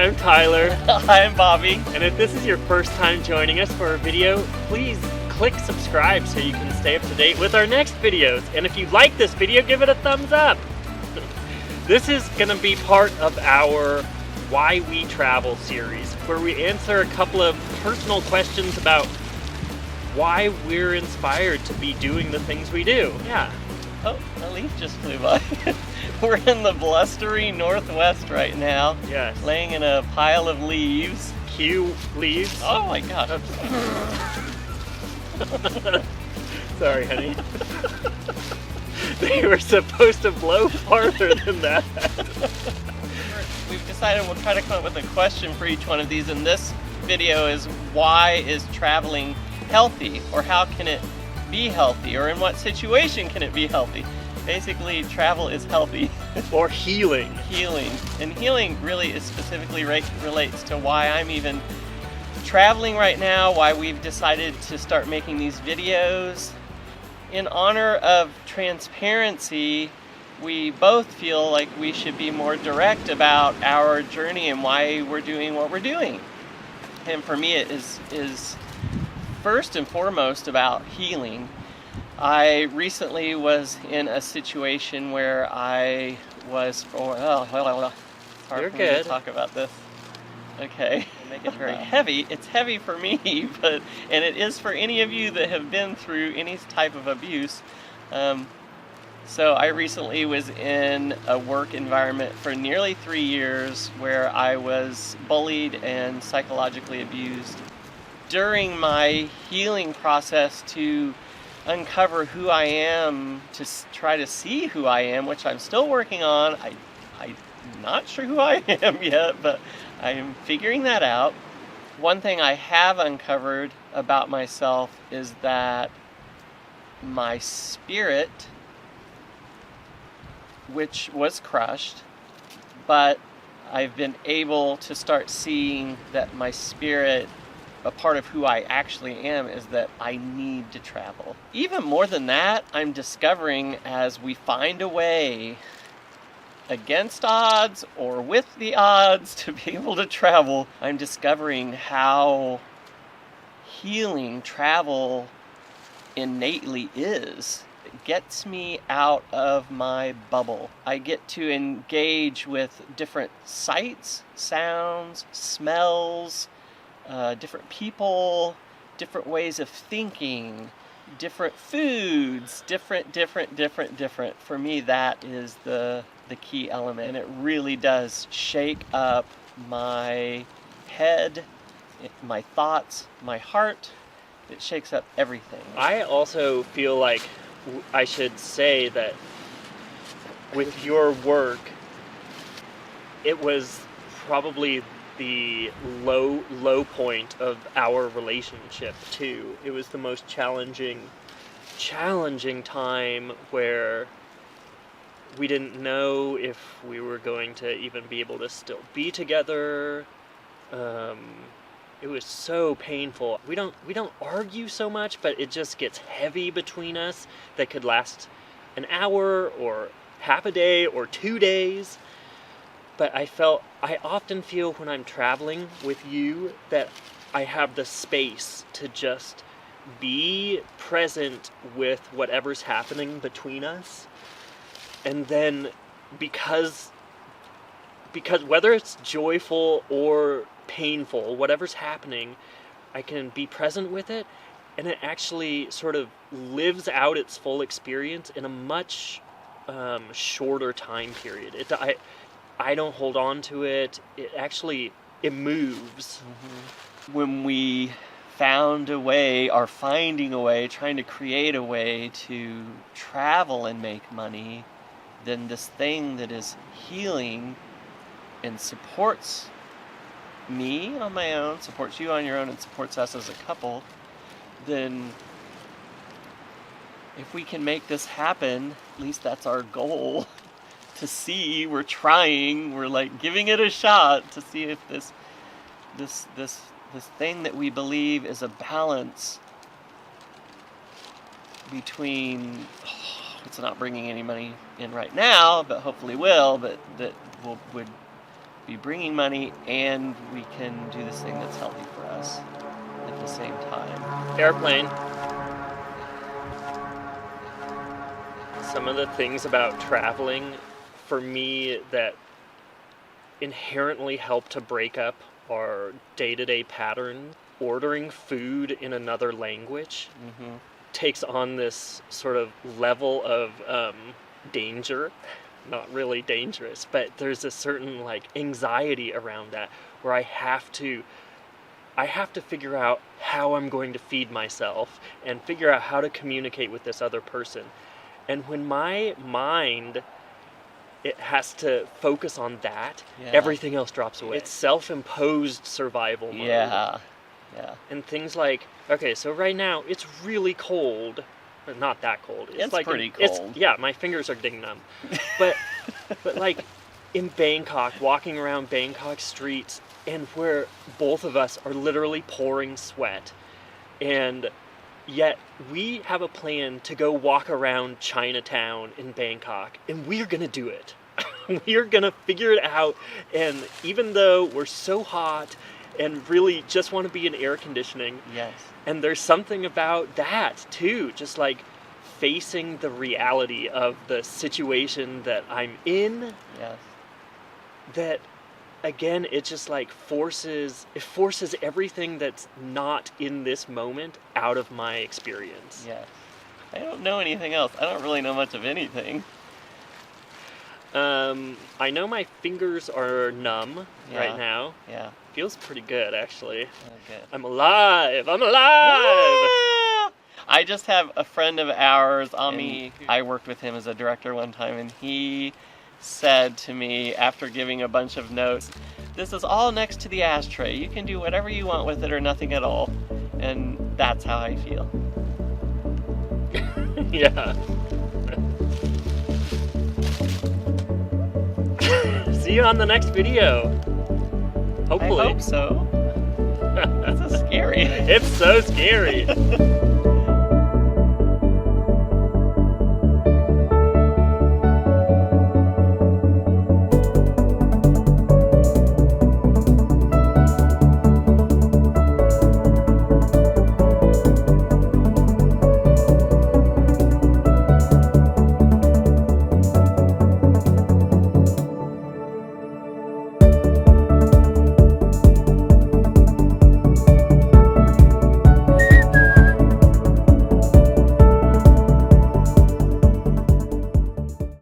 I'm Tyler. I'm Bobby. And if this is your first time joining us for a video, please click subscribe so you can stay up to date with our next videos. And if you like this video, give it a thumbs up. This is going to be part of our Why We Travel series, where we answer a couple of personal questions about why we're inspired to be doing the things we do. Yeah. Oh, a leaf just flew by. We're in the blustery northwest right now. Yes. Laying in a pile of leaves. Cue leaves. Oh my gosh. Sorry, honey. They were supposed to blow farther than that. We've decided we'll try to come up with a question for each one of these, and this video is, why is traveling healthy? Or how can it be healthy? Or in what situation can it be healthy? Basically, travel is healthy. Or healing. Healing. And healing really is specifically relates to why I'm even traveling right now, why we've decided to start making these videos. In honor of transparency, we both feel like we should be more direct about our journey and why we're doing what we're doing. And for me, it is first and foremost about healing. I recently was in a situation where I was hard You're for me good. to talk about this. Okay, make it very heavy. It's heavy for me, and it is for any of you that have been through any type of abuse. So I recently was in a work environment for nearly 3 years where I was bullied and psychologically abused. During my healing process to uncover who I am, to try to see who I am, which I'm still working on. I'm not sure who I am yet, but I am figuring that out. One thing I have uncovered about myself is that my spirit, which was crushed, but I've been able to start seeing that my spirit, a part of who I actually am, is that I need to travel. Even more than that, I'm discovering as we find a way against odds or with the odds to be able to travel, I'm discovering how healing travel innately is. It gets me out of my bubble. I get to engage with different sights, sounds, smells, different people, different ways of thinking, different foods, different. For me, that is the key element, and it really does shake up my head, my thoughts, my heart. It shakes up everything. I also feel like I should say that with your work, it was probably the low point of our relationship too. It was the most challenging time where we didn't know if we were going to even be able to still be together. It was so painful. We don't argue so much, but it just gets heavy between us that could last an hour or half a day or 2 days. But I often feel when I'm traveling with you that I have the space to just be present with whatever's happening between us. And then because whether it's joyful or painful, whatever's happening, I can be present with it, and it actually sort of lives out its full experience in a much shorter time period. I don't hold on to it. It moves. Mm-hmm. When we found a way, are finding a way, trying to create a way to travel and make money, then this thing that is healing and supports me on my own, supports you on your own, and supports us as a couple, then if we can make this happen, at least that's our goal. To see, we're trying, we're like giving it a shot to see if this thing that we believe is a balance between, it's not bringing any money in right now, but hopefully will, but that would be bringing money and we can do this thing that's healthy for us at the same time. Airplane. Some of the things about traveling for me that inherently help to break up our day-to-day pattern. Ordering food in another language takes on this sort of level of danger. Not really dangerous, but there's a certain like anxiety around that where I have to figure out how I'm going to feed myself and figure out how to communicate with this other person. And when my mind, it has to focus on that, everything else drops away. It's self-imposed survival mode. Yeah. And things like, okay, so right now it's really cold. But not that cold. It's like pretty cold. My fingers are getting numb. But like in Bangkok, walking around Bangkok streets, and where both of us are literally pouring sweat, and yet we have a plan to go walk around Chinatown in Bangkok, and we're gonna do it. We're gonna figure it out, and even though we're so hot and really just want to be in air conditioning. Yes. And there's something about that too, just like facing the reality of the situation that I'm in. Yes. That again, it just like forces everything that's not in this moment out of my experience. Yes. I don't know anything else. I don't really know much of anything. I know my fingers are numb right now. Yeah. Feels pretty good, actually. Okay. I'm alive! I just have a friend of ours, Ami. I worked with him as a director one time, and he said to me after giving a bunch of notes, "This is all next to the ashtray. You can do whatever you want with it or nothing at all." And that's how I feel. Yeah. See you on the next video. Hopefully. I hope so. That's so scary. It's so scary.